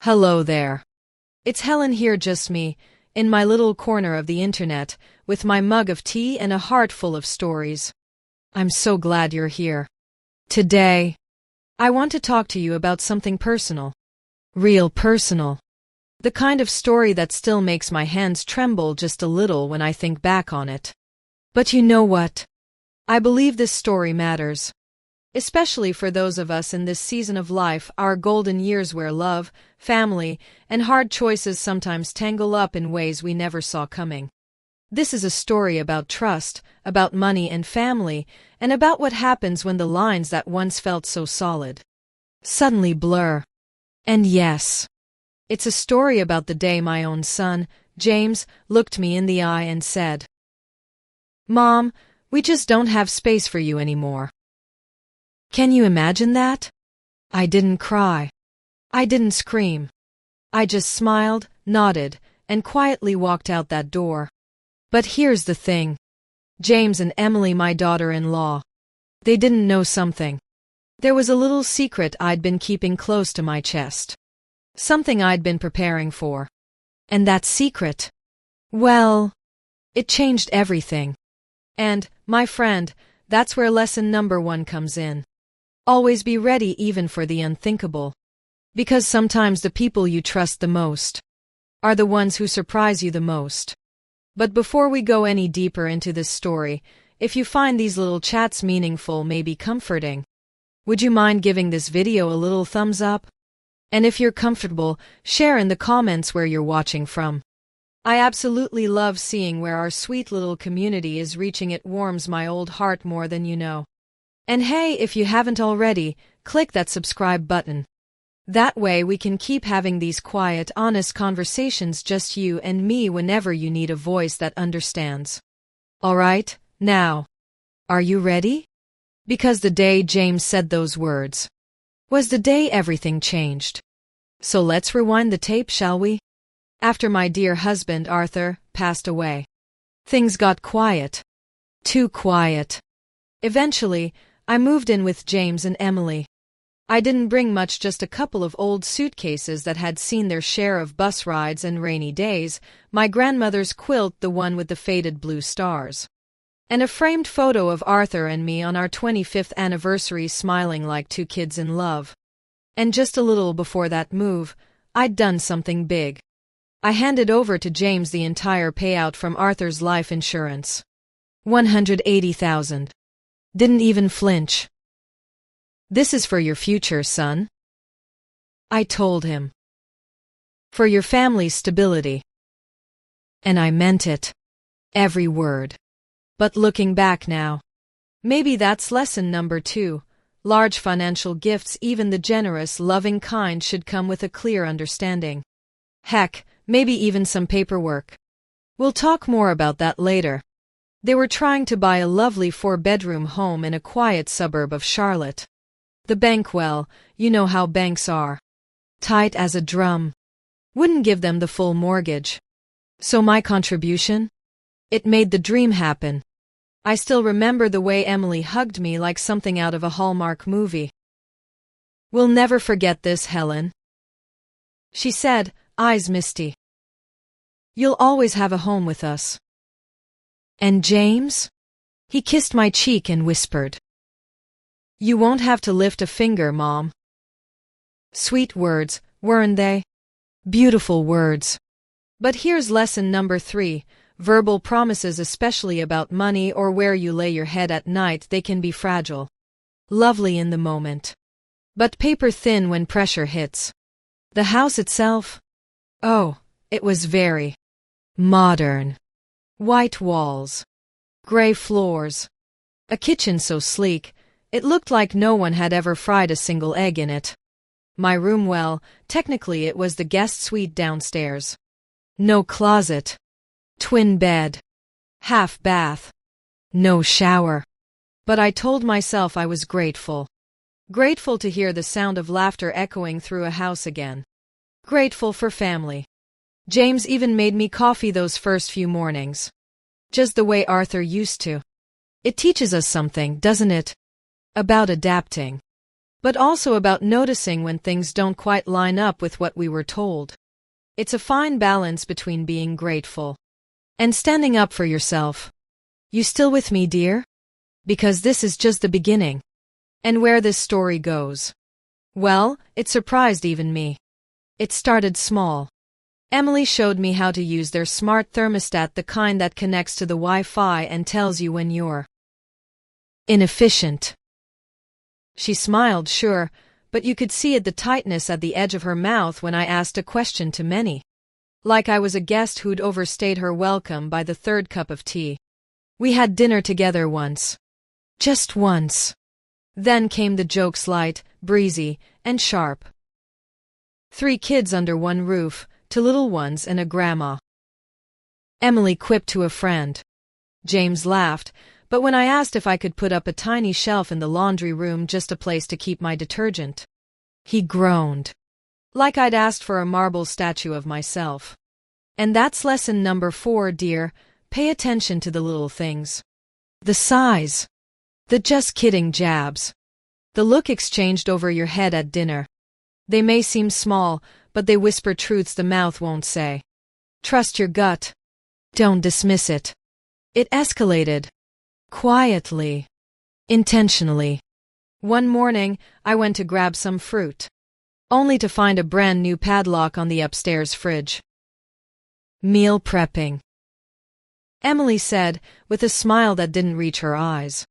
Hello there. It's Helen here, just me, in my little corner of the internet, with my mug of tea and a heart full of stories. I'm so glad you're here. Today, I want to talk to you about something personal. Real personal. The kind of story that still makes my hands tremble just a little when I think back on it. But you know what? I believe this story matters. Especially for those of us in this season of life, our golden years where love, family, and hard choices sometimes tangle up in ways we never saw coming. This is a story about trust, about money and family, and about what happens when the lines that once felt so solid suddenly blur. And yes, it's a story about the day my own son, James, looked me in the eye and said, "Mom, we just don't have space for you anymore." Can you imagine that? I didn't cry. I didn't scream. I just smiled, nodded, and quietly walked out that door. But here's the thing. James and Emily, my daughter-in-law, they didn't know something. There was a little secret I'd been keeping close to my chest. Something I'd been preparing for. And that secret, well, it changed everything. And, my friend, that's where lesson number 1 comes in. Always be ready even for the unthinkable. Because sometimes the people you trust the most are the ones who surprise you the most. But before we go any deeper into this story, if you find these little chats meaningful, maybe comforting, would you mind giving this video a little thumbs up? And if you're comfortable, share in the comments where you're watching from. I absolutely love seeing where our sweet little community is reaching. It warms my old heart more than you know. And hey, if you haven't already, click that subscribe button. That way we can keep having these quiet, honest conversations, just you and me, whenever you need a voice that understands. Alright, now, are you ready? Because the day James said those words was the day everything changed. So let's rewind the tape, shall we? After my dear husband Arthur passed away, things got quiet. Too quiet. Eventually, I moved in with James and Emily. I didn't bring much, just a couple of old suitcases that had seen their share of bus rides and rainy days, my grandmother's quilt, the one with the faded blue stars, and a framed photo of Arthur and me on our 25th anniversary, smiling like two kids in love. And just a little before that move, I'd done something big. I handed over to James the entire payout from Arthur's life insurance. $180,000. Didn't even flinch. "This is for your future, son," I told him. "For your family's stability." And I meant it. Every word. But looking back now, maybe that's lesson number 2. Large financial gifts, even the generous, loving kind, should come with a clear understanding. Heck, maybe even some paperwork. We'll talk more about that later. They were trying to buy a lovely 4-bedroom home in a quiet suburb of Charlotte. The bank, well, you know how banks are. Tight as a drum. Wouldn't give them the full mortgage. So my contribution? It made the dream happen. I still remember the way Emily hugged me like something out of a Hallmark movie. "We'll never forget this, Helen," she said, eyes misty. "You'll always have a home with us." "And James?" He kissed my cheek and whispered, "You won't have to lift a finger, Mom." Sweet words, weren't they? Beautiful words. But here's lesson number 3. Verbal promises, especially about money or where you lay your head at night, they can be fragile. Lovely in the moment, but paper thin when pressure hits. The house itself? Oh, it was very modern. White walls. Gray floors. A kitchen so sleek, it looked like no one had ever fried a single egg in it. My room, well, technically it was the guest suite downstairs. No closet. Twin bed. Half bath. No shower. But I told myself I was grateful. Grateful to hear the sound of laughter echoing through a house again. Grateful for family. James even made me coffee those first few mornings. Just the way Arthur used to. It teaches us something, doesn't it? About adapting. but also about noticing when things don't quite line up with what we were told. It's a fine balance between being grateful and standing up for yourself. You still with me, dear? Because this is just the beginning. And where this story goes, well, it surprised even me. It started small. Emily showed me how to use their smart thermostat, the kind that connects to the Wi-Fi and tells you when you're inefficient. She smiled, sure, but you could see the tightness at the edge of her mouth when I asked a question too many. Like I was a guest who'd overstayed her welcome by the third cup of tea. We had dinner together once. Just once. Then came the jokes, light, breezy, and sharp. 3 kids under one roof, 2 little ones and a grandma. Emily quipped to a friend. James laughed, but when I asked if I could put up a tiny shelf in the laundry room, just a place to keep my detergent, he groaned. Like I'd asked for a marble statue of myself. And that's lesson number 4, dear. Pay attention to the little things. The sighs. The just kidding jabs. The look exchanged over your head at dinner. They may seem small, but they whisper truths the mouth won't say. Trust your gut. Don't dismiss it. It escalated. Quietly. Intentionally. One morning, I went to grab some fruit, only to find a brand new padlock on the upstairs fridge. Meal prepping, Emily said, with a smile that didn't reach her eyes.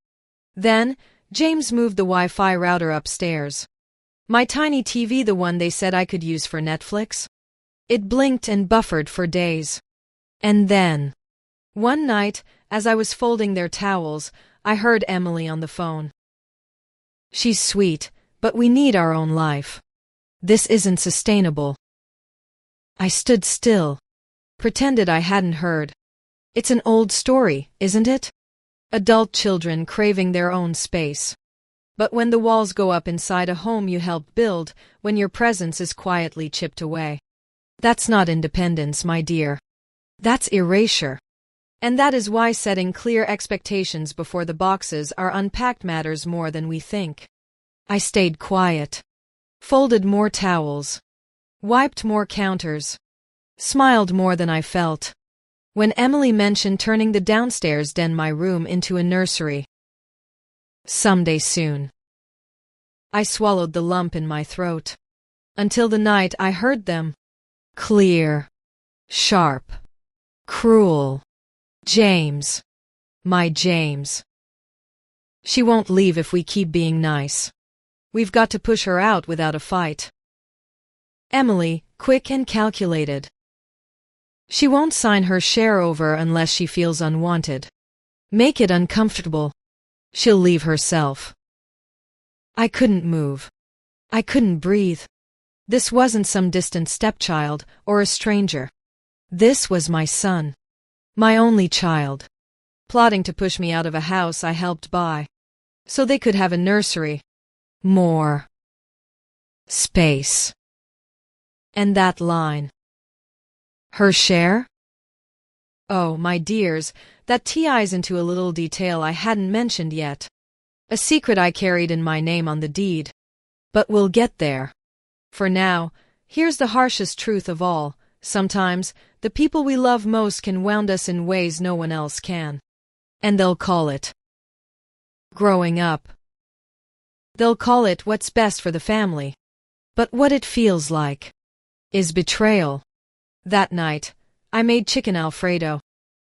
Then, James moved the Wi-Fi router upstairs. My tiny TV, the one they said I could use for Netflix. It blinked and buffered for days. And then, one night, as I was folding their towels, I heard Emily on the phone. She's sweet, but we need our own life. This isn't sustainable. I stood still. Pretended I hadn't heard. It's an old story, isn't it? Adult children craving their own space. But when the walls go up inside a home you helped build, when your presence is quietly chipped away. That's not independence, my dear. That's erasure. And that is why setting clear expectations before the boxes are unpacked matters more than we think. I stayed quiet. Folded more towels. Wiped more counters. Smiled more than I felt. When Emily mentioned turning the downstairs den, my room, into a nursery. Someday soon. I swallowed the lump in my throat. Until the night I heard them. Clear. Sharp. Cruel. James. My James. She won't leave if we keep being nice. We've got to push her out without a fight. Emily, quick and calculated. She won't sign her share over unless she feels unwanted. Make it uncomfortable. She'll leave herself. I couldn't move. I couldn't breathe. This wasn't some distant stepchild or a stranger. This was my son. My only child. Plotting to push me out of a house I helped buy. So they could have a nursery. More space. And that line. Her share? Oh, my dears, that ties into a little detail I hadn't mentioned yet. A secret I carried in my name on the deed. But we'll get there. For now, here's the harshest truth of all. Sometimes, the people we love most can wound us in ways no one else can. And they'll call it growing up. They'll call it what's best for the family. But what it feels like is betrayal. That night, I made chicken Alfredo.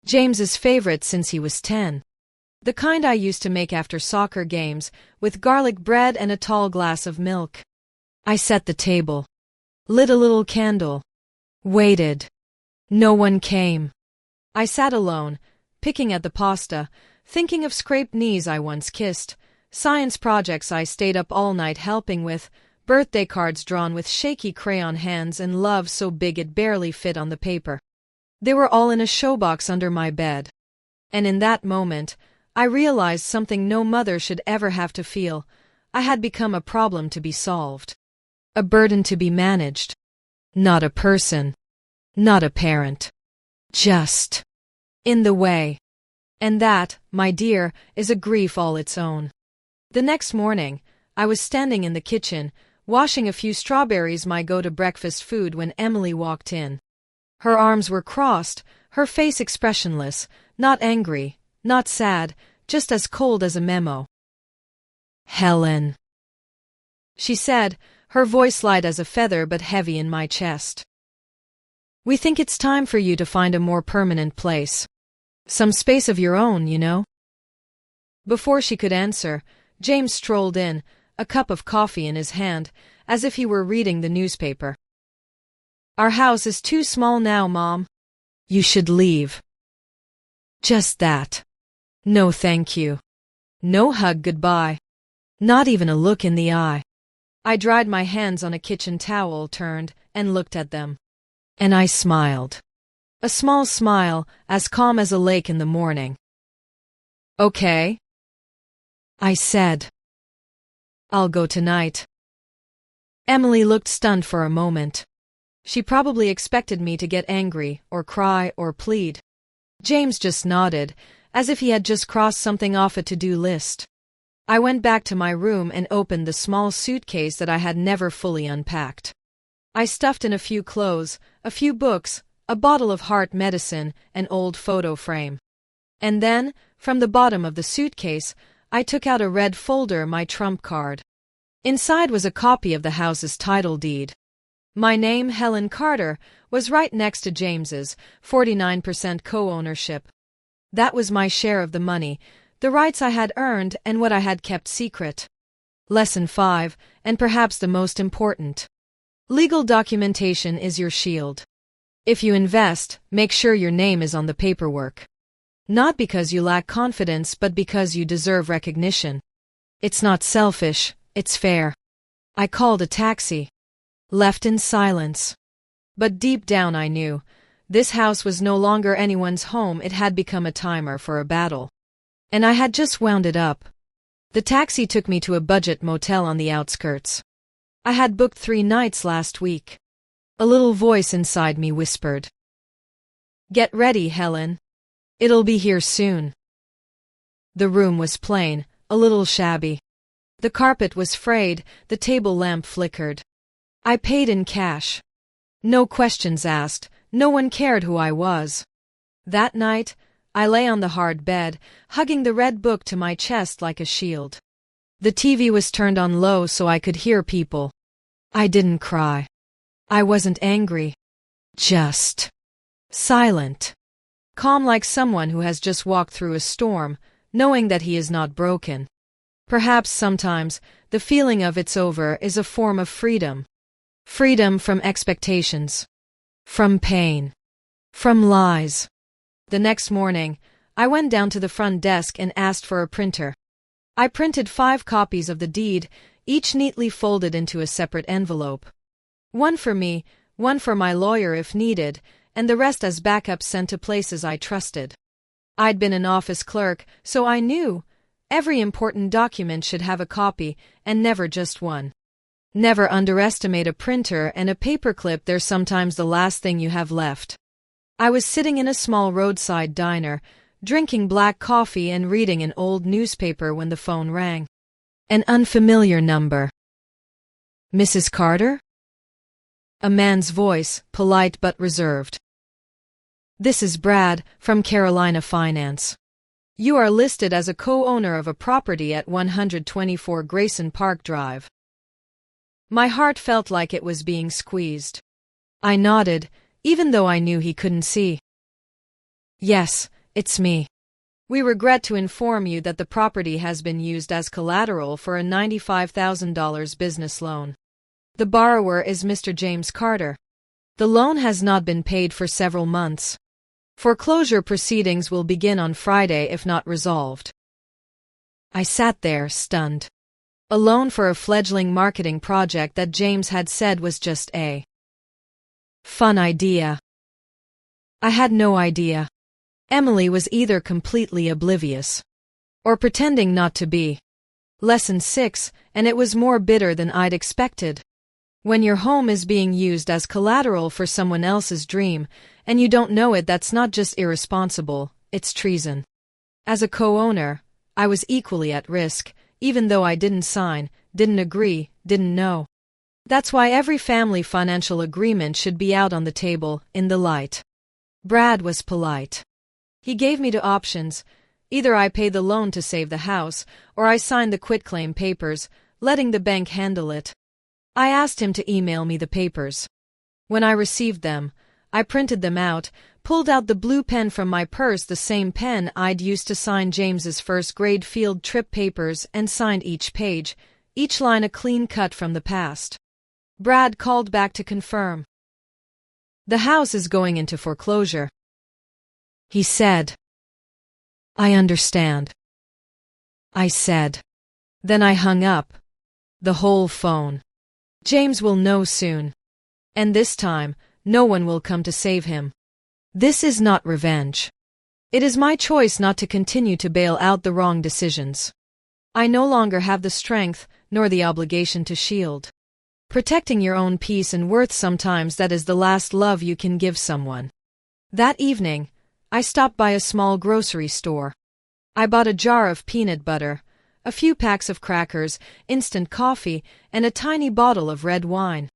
James's favorite since he was 10. The kind I used to make after soccer games, with garlic bread and a tall glass of milk. I set the table. Lit a little candle. Waited. No one came. I sat alone, picking at the pasta, thinking of scraped knees I once kissed, science projects I stayed up all night helping with, birthday cards drawn with shaky crayon hands, and love so big it barely fit on the paper. They were all in a showbox under my bed. And in that moment, I realized something no mother should ever have to feel. I had become a problem to be solved. A burden to be managed. Not a person. Not a parent. Just in the way. And that, my dear, is a grief all its own. The next morning, I was standing in the kitchen, washing a few strawberries, my go-to breakfast food, when Emily walked in. Her arms were crossed, her face expressionless, not angry, not sad, just as cold as a memo. "Helen," she said, her voice light as a feather but heavy in my chest. "We think it's time for you to find a more permanent place. Some space of your own, you know." Before she could answer, James strolled in, a cup of coffee in his hand, as if he were reading the newspaper. "Our house is too small now, Mom. You should leave." Just that. No thank you. No hug goodbye. Not even a look in the eye. I dried my hands on a kitchen towel, turned, and looked at them. And I smiled. A small smile, as calm as a lake in the morning. "Okay," I said. "I'll go tonight." Emily looked stunned for a moment. She probably expected me to get angry, or cry, or plead. James just nodded, as if he had just crossed something off a to-do list. I went back to my room and opened the small suitcase that I had never fully unpacked. I stuffed in a few clothes, a few books, a bottle of heart medicine, an old photo frame. And then, from the bottom of the suitcase, I took out a red folder, my trump card. Inside was a copy of the house's title deed. My name, Helen Carter, was right next to James's, 49% co-ownership. That was my share of the money, the rights I had earned and what I had kept secret. Lesson 5, and perhaps the most important. Legal documentation is your shield. If you invest, make sure your name is on the paperwork. Not because you lack confidence, but because you deserve recognition. It's not selfish, it's fair. I called a taxi. Left in silence. But deep down I knew, this house was no longer anyone's home, it had become a timer for a battle. And I had just wound it up. The taxi took me to a budget motel on the outskirts. I had booked 3 nights last week. A little voice inside me whispered, "Get ready, Helen. It'll be here soon." The room was plain, a little shabby. The carpet was frayed, the table lamp flickered. I paid in cash. No questions asked, no one cared who I was. That night, I lay on the hard bed, hugging the red book to my chest like a shield. The TV was turned on low so I could hear people. I didn't cry. I wasn't angry. Just silent. Calm, like someone who has just walked through a storm, knowing that he is not broken. Perhaps sometimes, the feeling of it's over is a form of freedom. Freedom from expectations. From pain. From lies. The next morning, I went down to the front desk and asked for a printer. I printed 5 copies of the deed, each neatly folded into a separate envelope. One for me, one for my lawyer if needed, and the rest as backups sent to places I trusted. I'd been an office clerk, so I knew every important document should have a copy, and never just one. Never underestimate a printer and a paperclip, they're sometimes the last thing you have left. I was sitting in a small roadside diner, drinking black coffee and reading an old newspaper when the phone rang. An unfamiliar number. "Mrs. Carter?" A man's voice, polite but reserved. "This is Brad, from Carolina Finance. You are listed as a co-owner of a property at 124 Grayson Park Drive." My heart felt like it was being squeezed. I nodded, even though I knew he couldn't see. "Yes, it's me. We regret to inform you that the property has been used as collateral for a $95,000 business loan. The borrower is Mr. James Carter. The loan has not been paid for several months. Foreclosure proceedings will begin on Friday if not resolved." I sat there, stunned. A loan for a fledgling marketing project that James had said was just a fun idea. I had no idea. Emily was either completely oblivious or pretending not to be. Lesson 6, and it was more bitter than I'd expected. When your home is being used as collateral for someone else's dream, and you don't know it, that's not just irresponsible, it's treason. As a co-owner, I was equally at risk, even though I didn't sign, didn't agree, didn't know. That's why every family financial agreement should be out on the table, in the light. Brad was polite. He gave me two options. Either I pay the loan to save the house, or I sign the quitclaim papers, letting the bank handle it. I asked him to email me the papers. When I received them, I printed them out, pulled out the blue pen from my purse, the same pen I'd used to sign James's first-grade field trip papers, and signed each page, each line a clean cut from the past. Brad called back to confirm. "The house is going into foreclosure," he said. "I understand," I said. Then I hung up. The whole phone. James will know soon. And this time, no one will come to save him. This is not revenge. It is my choice not to continue to bail out the wrong decisions. I no longer have the strength, nor the obligation to shield. Protecting your own peace and worth, sometimes that is the last love you can give someone. That evening, I stopped by a small grocery store. I bought a jar of peanut butter, a few packs of crackers, instant coffee, and a tiny bottle of red wine.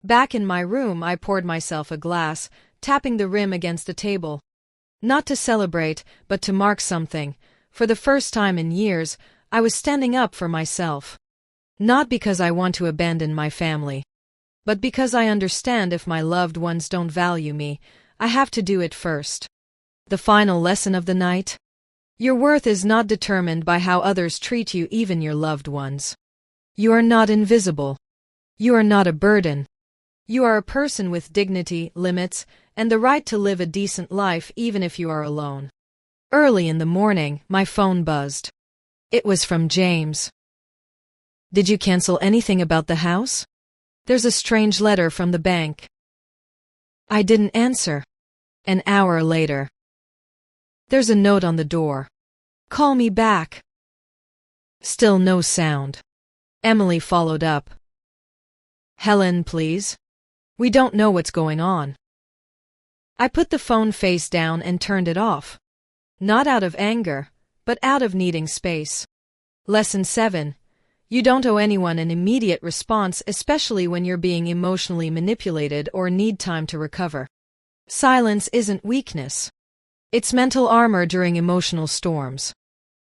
Back in my room, I poured myself a glass, tapping the rim against the table. Not to celebrate, but to mark something. For the first time in years, I was standing up for myself. Not because I want to abandon my family, but because I understand if my loved ones don't value me, I have to do it first. The final lesson of the night? Your worth is not determined by how others treat you, even your loved ones. You are not invisible. You are not a burden. You are a person with dignity, limits, and the right to live a decent life even if you are alone. Early in the morning, my phone buzzed. It was from James. "Did you cancel anything about the house? There's a strange letter from the bank." I didn't answer. An hour later. "There's a note on the door. Call me back." Still no sound. Emily followed up. "Helen, please. We don't know what's going on." I put the phone face down and turned it off. Not out of anger, but out of needing space. Lesson 7. You don't owe anyone an immediate response, especially when you're being emotionally manipulated or need time to recover. Silence isn't weakness. It's mental armor during emotional storms.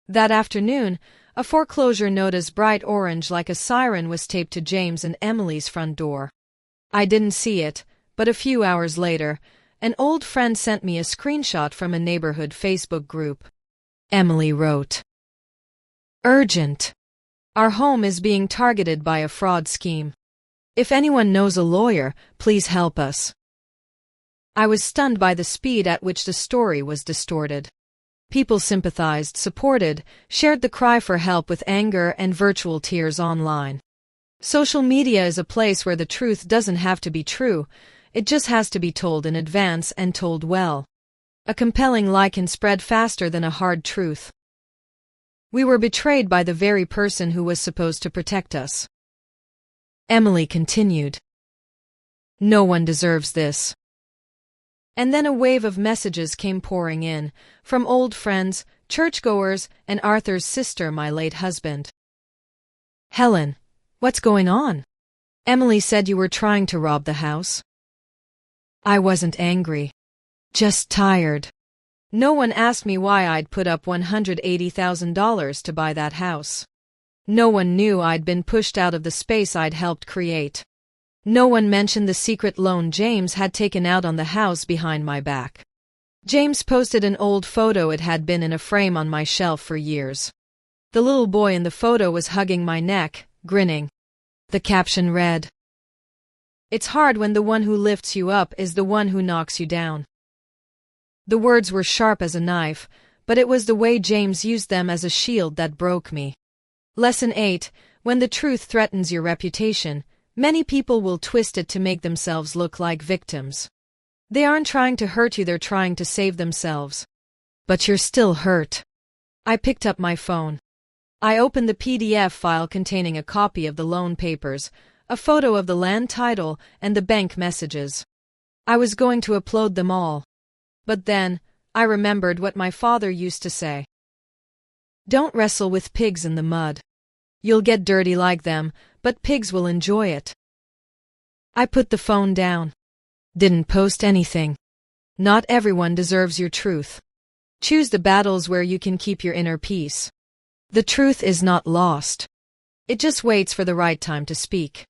That afternoon, a foreclosure note as bright orange like a siren was taped to James and Emily's front door. I didn't see it, but a few hours later, an old friend sent me a screenshot from a neighborhood Facebook group. Emily wrote, "Urgent. Our home is being targeted by a fraud scheme. If anyone knows a lawyer, please help us." I was stunned by the speed at which the story was distorted. People sympathized, supported, shared the cry for help with anger and virtual tears online. Social media is a place where the truth doesn't have to be true, it just has to be told in advance and told well. A compelling lie can spread faster than a hard truth. We were betrayed by the very person who was supposed to protect us. Emily continued. No one deserves this. And then a wave of messages came pouring in, from old friends, churchgoers, and Arthur's sister, my late husband. Helen, what's going on? Emily said you were trying to rob the house. I wasn't angry. Just tired. No one asked me why I'd put up $180,000 to buy that house. No one knew I'd been pushed out of the space I'd helped create. No one mentioned the secret loan James had taken out on the house behind my back. James posted an old photo. It had been in a frame on my shelf for years. The little boy in the photo was hugging my neck, grinning. The caption read, "It's hard when the one who lifts you up is the one who knocks you down." The words were sharp as a knife, but it was the way James used them as a shield that broke me. Lesson 8. When the truth threatens your reputation, many people will twist it to make themselves look like victims. They aren't trying to hurt you, they're trying to save themselves. But you're still hurt. I picked up my phone. I opened the PDF file containing a copy of the loan papers, a photo of the land title, and the bank messages. I was going to upload them all. But then, I remembered what my father used to say. Don't wrestle with pigs in the mud. You'll get dirty like them, but pigs will enjoy it. I put the phone down. Didn't post anything. Not everyone deserves your truth. Choose the battles where you can keep your inner peace. The truth is not lost. It just waits for the right time to speak.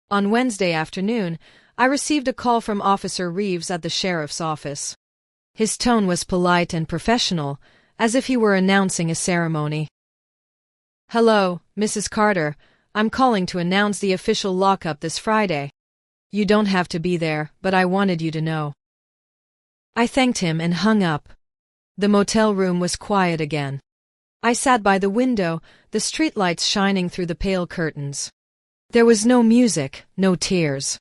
On Wednesday afternoon, I received a call from Officer Reeves at the sheriff's office. His tone was polite and professional, as if he were announcing a ceremony. "Hello, Mrs. Carter. I'm calling to announce the official lockup this Friday. You don't have to be there, but I wanted you to know." I thanked him and hung up. The motel room was quiet again. I sat by the window, the streetlights shining through the pale curtains. There was no music, no tears.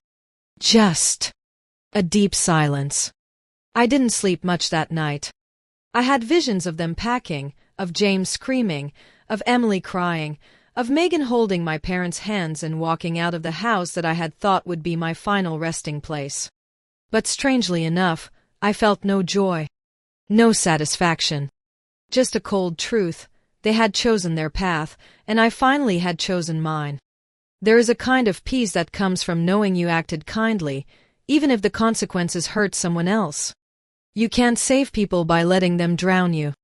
Just a deep silence. I didn't sleep much that night. I had visions of them packing, of James screaming, of Emily crying, of Megan holding my parents' hands and walking out of the house that I had thought would be my final resting place. But strangely enough, I felt no joy, no satisfaction. Just a cold truth. They had chosen their path, and I finally had chosen mine. There is a kind of peace that comes from knowing you acted kindly, even if the consequences hurt someone else. You can't save people by letting them drown you.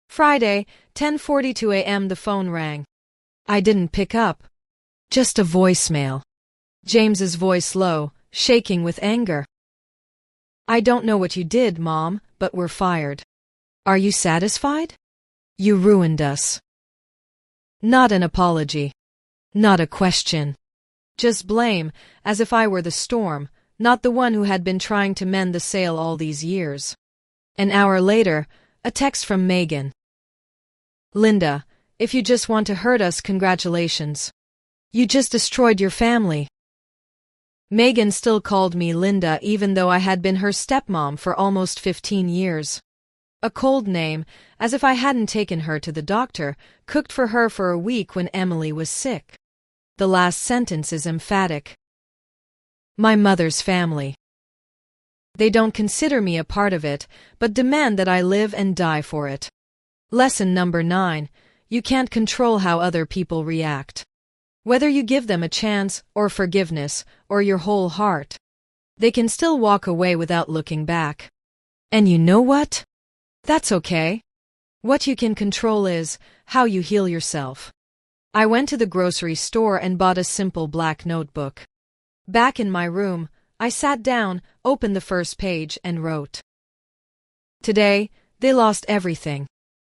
Friday, 10:42 a.m. The phone rang. I didn't pick up. Just a voicemail. James's voice low, shaking with anger. "I don't know what you did, Mom, but we're fired. Are you satisfied? You ruined us." Not an apology. Not a question. Just blame, as if I were the storm, not the one who had been trying to mend the sail all these years. An hour later, a text from Megan. "Linda, if you just want to hurt us, congratulations. You just destroyed your family." Megan still called me Linda even though I had been her stepmom for almost 15 years. A cold name, as if I hadn't taken her to the doctor, cooked for her for a week when Emily was sick. The last sentence is emphatic. My mother's family. They don't consider me a part of it, but demand that I live and die for it. Lesson number 9. You can't control how other people react. Whether you give them a chance, or forgiveness, or your whole heart, they can still walk away without looking back. And you know what? That's okay. What you can control is how you heal yourself. I went to the grocery store and bought a simple black notebook. Back in my room, I sat down, opened the first page, and wrote. Today, they lost everything.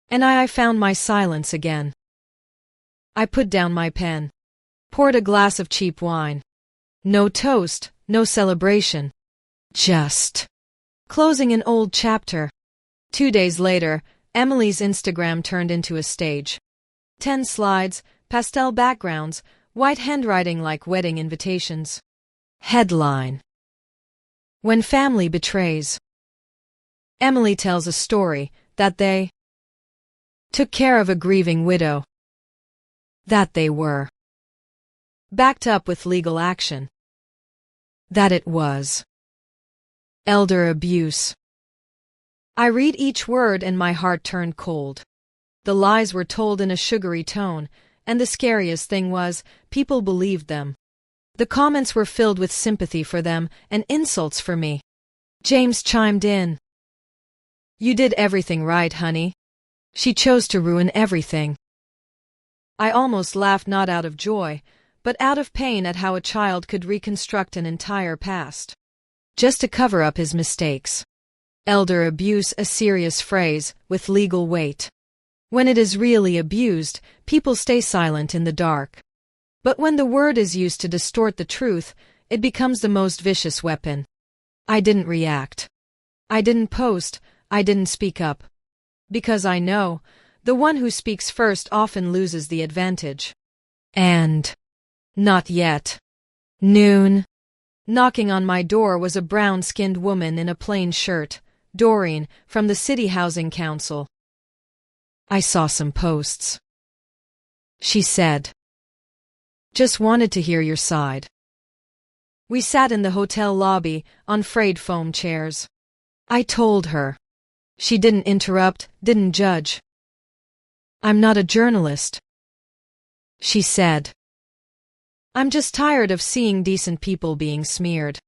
And I found my silence again. I put down my pen. Poured a glass of cheap wine. No toast, no celebration. Just closing an old chapter. 2 days later, Emily's Instagram turned into a stage. 10 slides, pastel backgrounds, white handwriting like wedding invitations. Headline. When family betrays. Emily tells a story that they took care of a grieving widow. That they were backed up with legal action. That it was elder abuse. I read each word and my heart turned cold. The lies were told in a sugary tone, and the scariest thing was, people believed them. The comments were filled with sympathy for them and insults for me. James chimed in. You did everything right, honey. She chose to ruin everything. I almost laughed, not out of joy, but out of pain at how a child could reconstruct an entire past, just to cover up his mistakes. Elder abuse, a serious phrase, with legal weight. When it is really abused, people stay silent in the dark. But when the word is used to distort the truth, it becomes the most vicious weapon. I didn't react. I didn't post, I didn't speak up. Because I know, the one who speaks first often loses the advantage. And not yet. Noon. Knocking on my door was a brown-skinned woman in a plain shirt, Doreen, from the City Housing Council. I saw some posts. She said. Just wanted to hear your side. We sat in the hotel lobby, on frayed foam chairs. I told her. She didn't interrupt, didn't judge. I'm not a journalist. she said. I'm just tired of seeing decent people being smeared.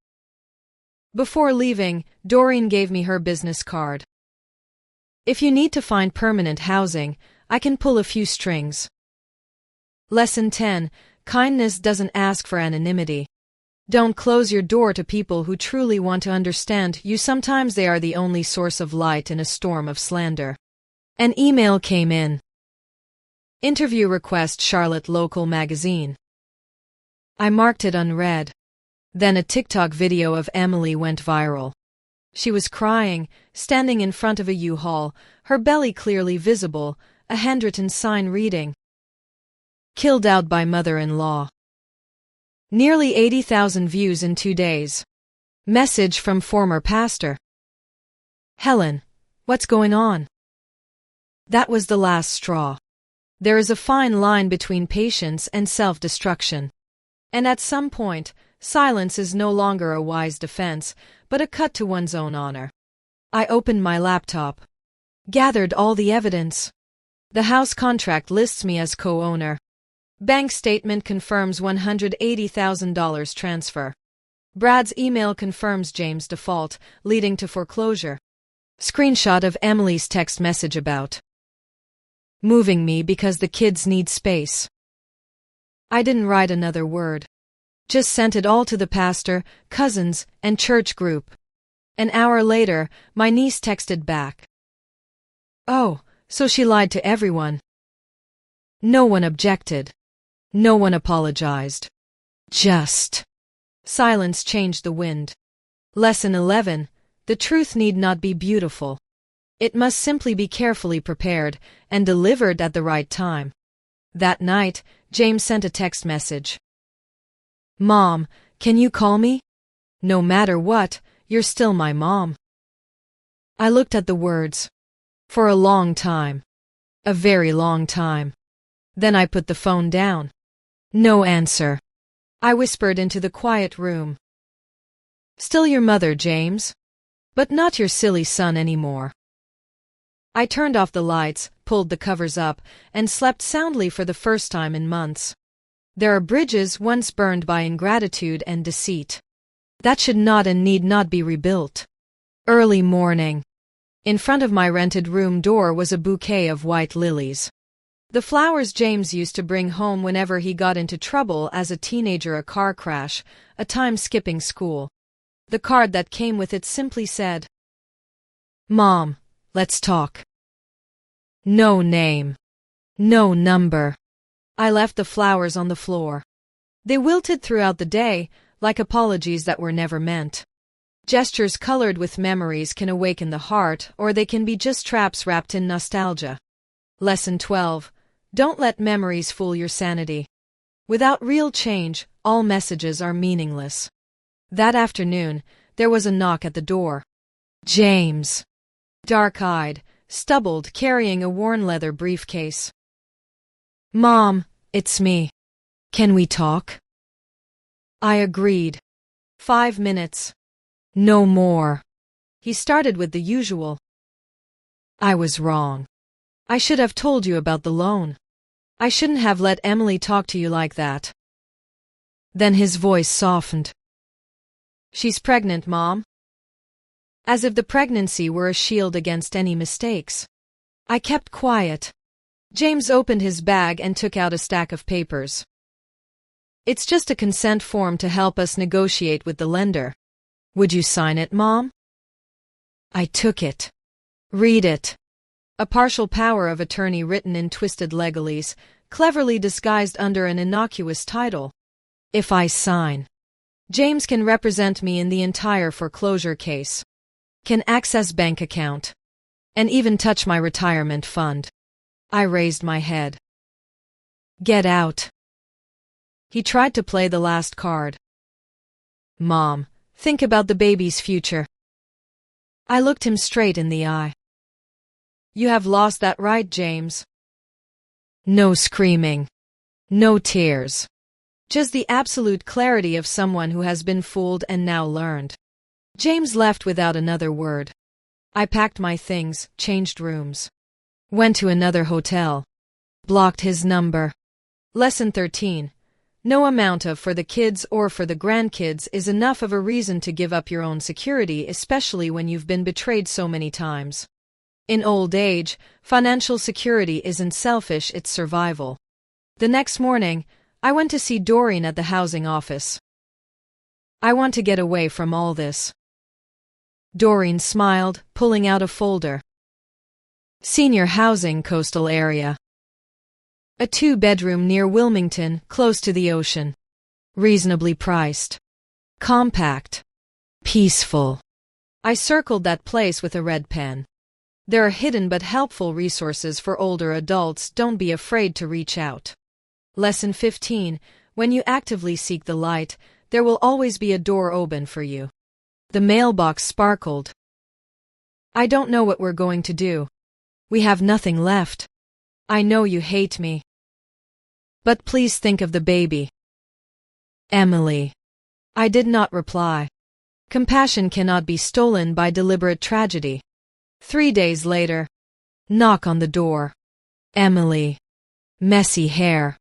Before leaving, Doreen gave me her business card. If you need to find permanent housing, I can pull a few strings. Lesson 10. Kindness doesn't ask for anonymity. Don't close your door to people who truly want to understand you. Sometimes they are the only source of light in a storm of slander. An email came in. Interview request, Charlotte Local Magazine. I marked it unread. Then a TikTok video of Emily went viral. She was crying, standing in front of a U-Haul, her belly clearly visible, a handwritten sign reading, "Killed out by mother-in-law." Nearly 80,000 views in 2 days. Message from former pastor. Helen, what's going on? That was the last straw. There is a fine line between patience and self-destruction. And at some point, silence is no longer a wise defense, but a cut to one's own honor. I opened my laptop. Gathered all the evidence. The house contract lists me as co-owner. Bank statement confirms $180,000 transfer. Brad's email confirms James' default, leading to foreclosure. Screenshot of Emily's text message about moving me because the kids need space. I didn't write another word. Just sent it all to the pastor, cousins, and church group. An hour later, my niece texted back. Oh, so she lied to everyone. No one objected. No one apologized. Just silence changed the wind. Lesson 11. The truth need not be beautiful. It must simply be carefully prepared and delivered at the right time. That night, James sent a text message. Mom, can you call me? No matter what, you're still my mom. I looked at the words. For a long time. A very long time. Then I put the phone down. No answer. I whispered into the quiet room. Still your mother, James. But not your silly son anymore. I turned off the lights, pulled the covers up, and slept soundly for the first time in months. There are bridges once burned by ingratitude and deceit. That should not and need not be rebuilt. Early morning. In front of my rented room door was a bouquet of white lilies. The flowers James used to bring home whenever he got into trouble as a teenager, a car crash, a time skipping school. The card that came with it simply said, Mom, let's talk. No name. No number. I left the flowers on the floor. They wilted throughout the day, like apologies that were never meant. Gestures colored with memories can awaken the heart, or they can be just traps wrapped in nostalgia. Lesson 12. Don't let memories fool your sanity. Without real change, all messages are meaningless. That afternoon, there was a knock at the door. James. Dark-eyed, stubbled, carrying a worn leather briefcase. Mom, it's me. Can we talk? I agreed. 5 minutes. No more. He started with the usual. I was wrong. I should have told you about the loan. I shouldn't have let Emily talk to you like that. Then his voice softened. She's pregnant, Mom. As if the pregnancy were a shield against any mistakes. I kept quiet. James opened his bag and took out a stack of papers. It's just a consent form to help us negotiate with the lender. Would you sign it, Mom? I took it. Read it. A partial power of attorney written in twisted legalese, cleverly disguised under an innocuous title. If I sign, James can represent me in the entire foreclosure case. Can access bank account. And even touch my retirement fund. I raised my head. Get out. He tried to play the last card. Mom, think about the baby's future. I looked him straight in the eye. You have lost that right, James. No screaming. No tears. Just the absolute clarity of someone who has been fooled and now learned. James left without another word. I packed my things, changed rooms. Went to another hotel. Blocked his number. Lesson 13. No amount of for the kids or for the grandkids is enough of a reason to give up your own security, especially when you've been betrayed so many times. In old age, financial security isn't selfish, it's survival. The next morning, I went to see Doreen at the housing office. I want to get away from all this. Doreen smiled, pulling out a folder. Senior housing, coastal area. A 2-bedroom near Wilmington, close to the ocean. Reasonably priced. Compact. Peaceful. I circled that place with a red pen. There are hidden but helpful resources for older adults. Don't be afraid to reach out. Lesson 15. When you actively seek the light, there will always be a door open for you. The mailbox sparkled. I don't know what we're going to do. We have nothing left. I know you hate me. But please think of the baby. Emily. I did not reply. Compassion cannot be stolen by deliberate tragedy. 3 days later. Knock on the door. Emily. Messy hair.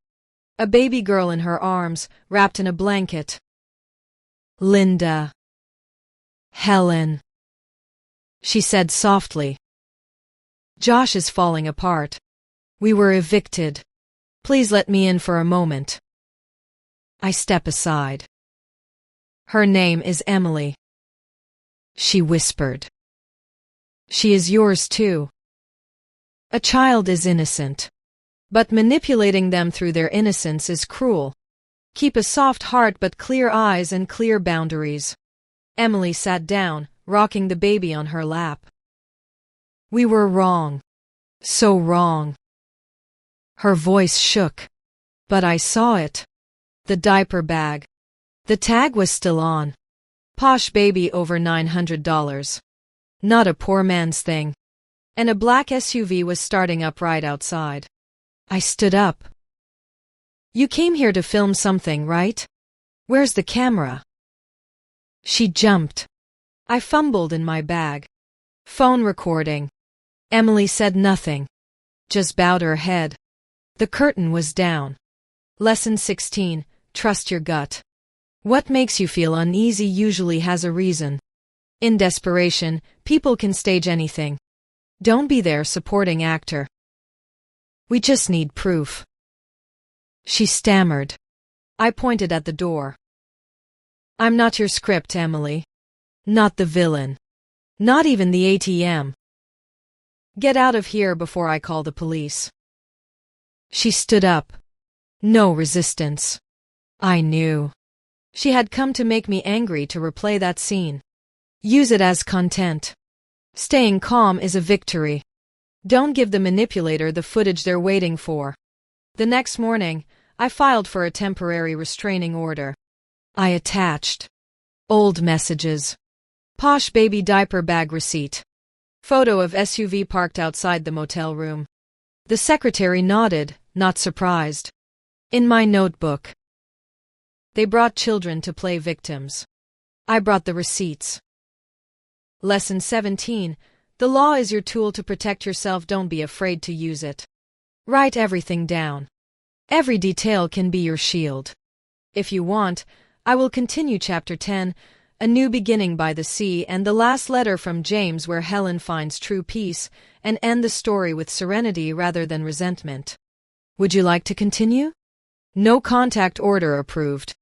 A baby girl in her arms, wrapped in a blanket. Linda. Helen. She said softly. Josh is falling apart. We were evicted. Please let me in for a moment. I step aside. Her name is Emily. She whispered. She is yours too. A child is innocent. But manipulating them through their innocence is cruel. Keep a soft heart but clear eyes and clear boundaries. Emily sat down, rocking the baby on her lap. We were wrong. So wrong. Her voice shook. But I saw it. The diaper bag. The tag was still on. Posh baby over $900. Not a poor man's thing. And a black SUV was starting up right outside. I stood up. You came here to film something, right? Where's the camera? She jumped. I fumbled in my bag. Phone recording. Emily said nothing. Just bowed her head. The curtain was down. Lesson 16. Trust your gut. What makes you feel uneasy usually has a reason. In desperation, people can stage anything. Don't be their supporting actor. We just need proof. She stammered. I pointed at the door. I'm not your script, Emily. Not the villain. Not even the ATM. Get out of here before I call the police. She stood up. No resistance. I knew. She had come to make me angry to replay that scene. Use it as content. Staying calm is a victory. Don't give the manipulator the footage they're waiting for. The next morning, I filed for a temporary restraining order. I attached old messages. Posh baby diaper bag receipt. Photo of SUV parked outside the motel room. The secretary nodded, not surprised. In my notebook. They brought children to play victims. I brought the receipts. Lesson 17. The law is your tool to protect yourself. Don't be afraid to use it. Write everything down. Every detail can be your shield. If you want, I will continue Chapter 10, A New Beginning by the Sea, and the last letter from James where Helen finds true peace, and end the story with serenity rather than resentment. Would you like to continue? No contact order approved.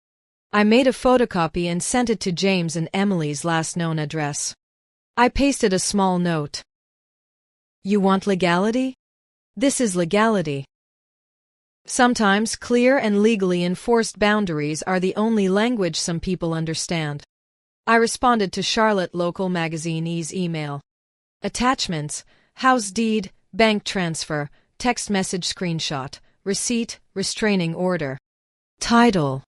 I made a photocopy and sent it to James and Emily's last known address. I pasted a small note. You want legality? This is legality. Sometimes clear and legally enforced boundaries are the only language some people understand. I responded to Charlotte Local Magazine's email. Attachments: house deed, bank transfer, text message screenshot, receipt, restraining order. Title: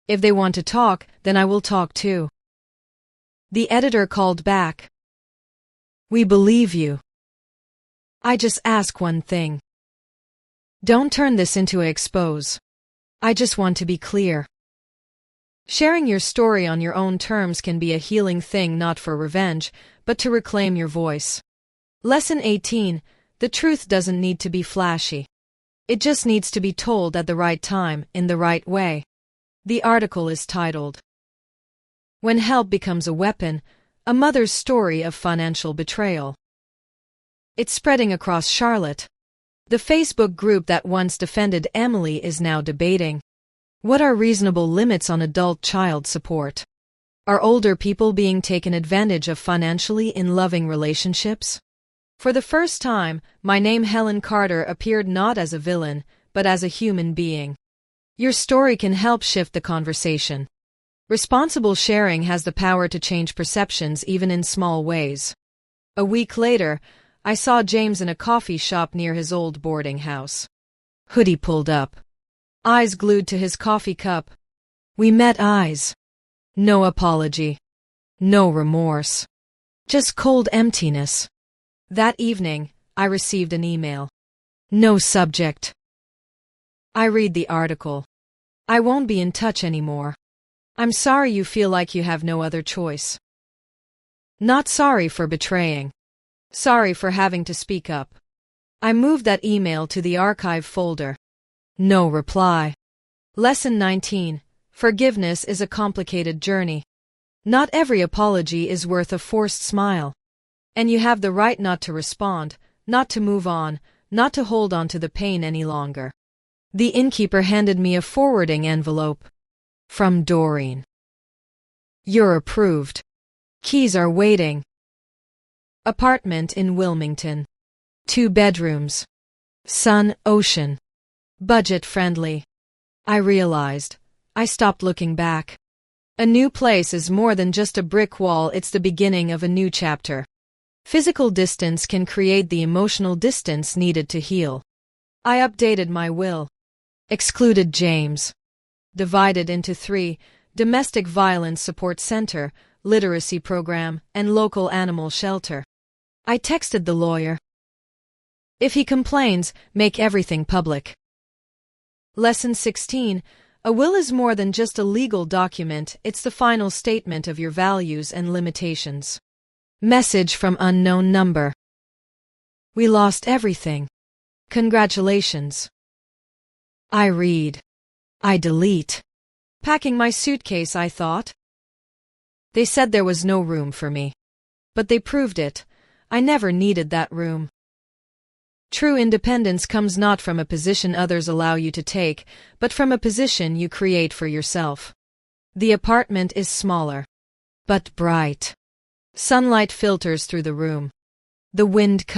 If they want to talk, then I will talk too. The editor called back. We believe you. I just ask one thing. Don't turn this into an expose. I just want to be clear. Sharing your story on your own terms can be a healing thing, not for revenge, but to reclaim your voice. Lesson 18. The truth doesn't need to be flashy. It just needs to be told at the right time, in the right way. The article is titled, When Help Becomes a Weapon, A Mother's Story of Financial Betrayal. It's spreading across Charlotte. The Facebook group that once defended Emily is now debating, what are reasonable limits on adult child support? Are older people being taken advantage of financially in loving relationships? For the first time, my name Helen Carter appeared not as a villain, but as a human being. Your story can help shift the conversation. Responsible sharing has the power to change perceptions even in small ways. A week later, I saw James in a coffee shop near his old boarding house. Hoodie pulled up. Eyes glued to his coffee cup. We met eyes. No apology. No remorse. Just cold emptiness. That evening, I received an email. No subject. I read the article. I won't be in touch anymore. I'm sorry you feel like you have no other choice. Not sorry for betraying. Sorry for having to speak up. I moved that email to the archive folder. No reply. Lesson 19. Forgiveness is a complicated journey. Not every apology is worth a forced smile. And you have the right not to respond, not to move on, not to hold on to the pain any longer. The innkeeper handed me a forwarding envelope. From Doreen. You're approved. Keys are waiting. Apartment in Wilmington. 2 bedrooms. Sun, ocean. Budget friendly. I realized. I stopped looking back. A new place is more than just a brick wall, it's the beginning of a new chapter. Physical distance can create the emotional distance needed to heal. I updated my will. Excluded James. Divided into 3, domestic violence support center, literacy program, and local animal shelter. I texted the lawyer. If he complains, make everything public. Lesson 16. A will is more than just a legal document, it's the final statement of your values and limitations. Message from unknown number. We lost everything. Congratulations. I read. I delete. Packing my suitcase, I thought. They said there was no room for me. But they proved it. I never needed that room. True independence comes not from a position others allow you to take, but from a position you create for yourself. The apartment is smaller, but bright. Sunlight filters through the room. The wind